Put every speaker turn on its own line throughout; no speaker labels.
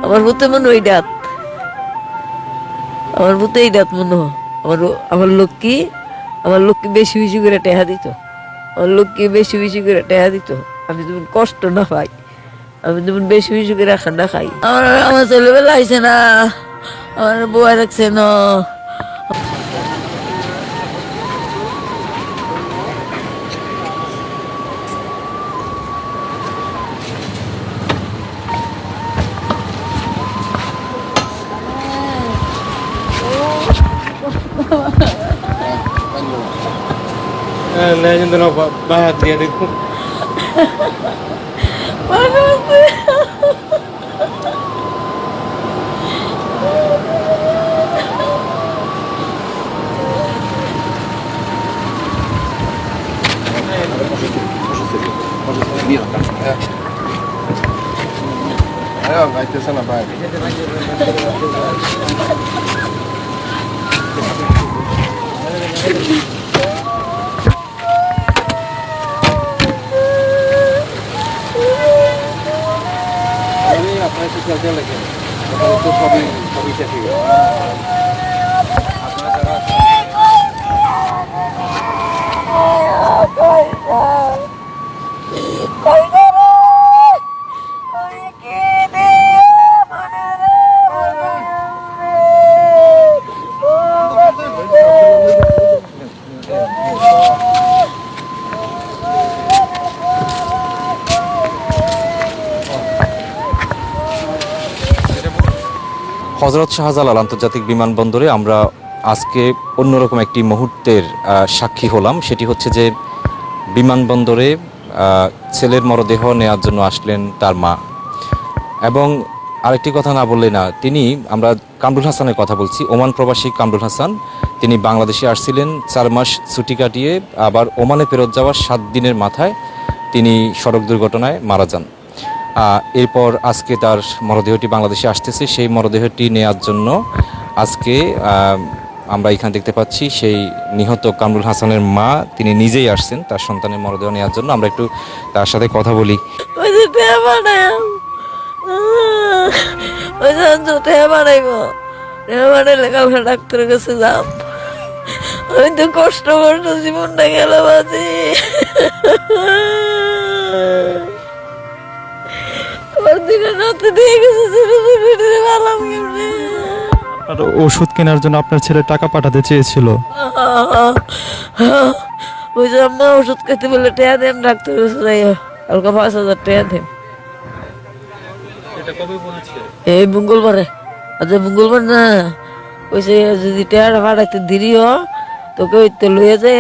আমার ভূতে মনে ওই ডাত, আমার ভূতে এই ডাত মনে হয়। আমার আমার লক্ষ্মী, আমার লক্ষ্মী বেশি বেশি করে টেহা দিত, আমার লক্ষ্মী বেশি বেশি করে টেহা দিত। আমি যেমন কষ্ট না পাই, আমি যেমন বেশি বেশি করে খান্না খাই। আমার আমার ছেলেবেলা আইছে না, আমার বউয়া রাখছে না।
Legend of Bahagia itu.
Panas.
Ayo, nggak itu sana Pak. Ini apa sih sosial lagi? Kalau itu hobi chef juga. Apa cara?
Hazrat Shahjalal আন্তর্জাতিক বিমানবন্দরে আমরা আজকে অন্যরকম একটি মুহূর্তের সাক্ষী হলাম। সেটি হচ্ছে যে বিমানবন্দরে ছেলের মরদেহ নেওয়ার জন্য আসলেন তার মা। এবং আরেকটি কথা না বললে না, তিনি, আমরা কামরুল হাসানের কথা বলছি, ওমান প্রবাসী কামরুল হাসান। তিনি বাংলাদেশে আসছিলেন 4 মাস ছুটি কাটিয়ে, আবার ওমানে ফেরত যাওয়ার 7 দিনের মাথায় তিনি সড়ক দুর্ঘটনায় মারা যান। এরপর আজকে তার মরদেহটি বাংলাদেশে আসতেছে। সেই মরদেহটি নেয়ার জন্য আজকে আমরা এখানে দেখতে পাচ্ছি সেই নিহত কামরুল হাসানের মা, তিনি নিজেই আসছেন তার সন্তানের মরদেহ নেওয়ার জন্য। আমরা একটু তার সাথে কথা বলি।
ডাক্তারের কাছে যাম, আমি তো কষ্ট কষ্ট জীবনটা গেল বাজি।
ওষুধ কেনার জন্য আপনার ছেলে টাকা পাঠাতে চেয়েছিল।
ওষুধ খেতে বলে টেয়া দেন, ডাক্তার কাছে যাই হালকা 5,000 টাকা দেন। এই মঙ্গলবারে, আজ মঙ্গলবার না, ওইসে যদি টেয়াটা পাঠাইতে দেরি হ তোকে ওই তো লইয়া যাই,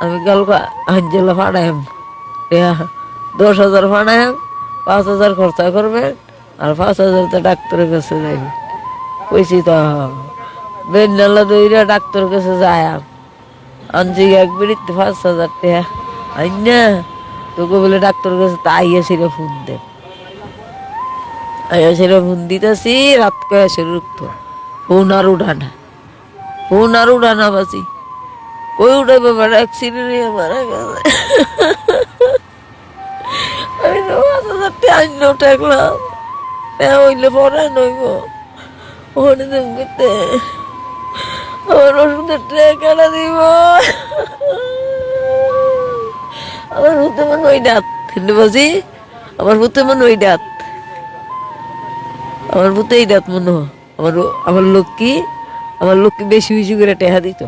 আমি কালকে আঞ্জলা পাঠাইম। 10,000 পাঠাইম, 5,000 খরচা করবেন আর 5,000 তো ডাক্তারের কাছে যাইবে। কইছি তো বেন্ডালা দইরা ডাক্তারের কাছে যায় আনছি এক বেরিতে 5,000 টাকা আইন না, তোকে বলে ডাক্তারের কাছে তা আইয়া সেরে ফোন দে, আইয়া সেরে ফোন দিতেছি, রাত কয়ে সেরে উঠতো, ফোন আর উঠানা, ফোন আর উঠানা বাসি, কই উঠাবে বেড়া, অ্যাক্সিডেন্ট মারা গেছে। আমি তো 5,000 টাকা আইন ঠেকলাম, হইলে পরে নইব ওখানে করতে আমার ওষুধের টাকাটা দিব। আমার ভূতে মনে ওই ডাত বাজি, আমার ভূতে মনে ওই ডাত, আমার ভূতে এই ডাত মনে হয়। আমার লক্ষ্মী, আমার লক্ষ্মী বেশি বেশি করে টেহা দিত,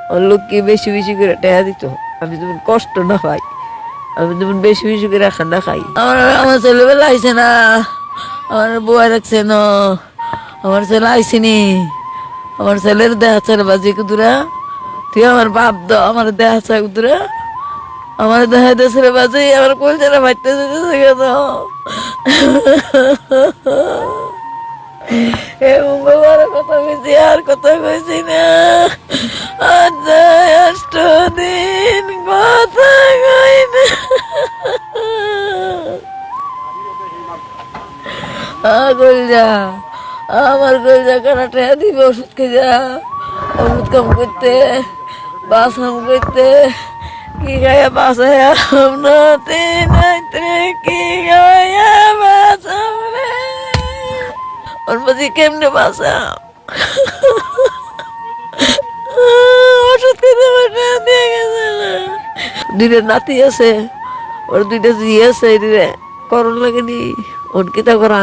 আমার লক্ষ্মী বেশি বেশি করে টেহা দিত। আমি যেমন কষ্ট না পাই, আমি যেমন বেশি বেশি করে খান্না খাই। আমার ছেলেবেলা আইছে না, আমার বউয়া রাখছে না, আমার ছেলে আইসিনি, আমার ছেলের দেহা ছেলে বাজি কুদুরা, তুই আমার বাপ দাও, আমার দেহা চা কুদুরা, আমার দেহা দেশের বাজি, আমার কোন ছেলে ভাইতে যেতে এ মঙ্গলবার কথা কইছি, আর কথা কইছি না, আজ 8 দিন কথা কই না। কইরা আমার কইরা কানাটা দিবে ওষুধ খেয়ে, ওষুধ কাম করতে, বাসাম করতে, কি গায়া বাসায়াম না তিন কি গায়া বাসাম রে, ওর মাঝে কেমনে বাঁচা ওষুধ খেতে পারে দিয়ে গেছে না। দুইটা নাতি আছে, ওর দুইটা জি আছে, করণ লাগেনি ওর কিতা করা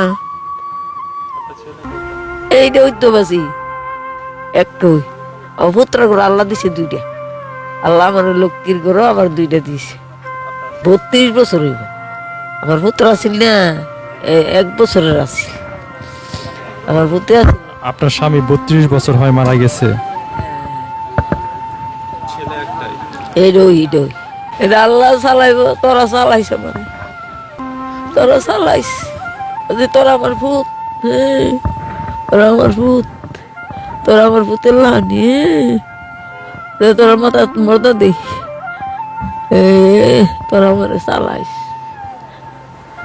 এইটা হইতো বাসি একটু অভদ্র করে আল্লাহ দিছে দুইটা। আল্লাহ আমার লক্ষ্মীর করো আবার দুইটা দিছে। 32 বছর হইব। আমার পুত্র আছিল না 1 বছরের আছে। আমার পুত্র আছে
আপনার স্বামী 32 বছর হয় মারা গেছে।
এইডই এটা আল্লাহ চালাইব, তোরা চালাইছ মানে তোরা চালাইস তোরা আমার ভূত, তোরা আমার ভূত, তোরা আমার ভূতের লানি তোরা মাথা মর্দা দেই তোরা আমার চালাইস,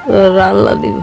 তোরা আল্লাহ দিব।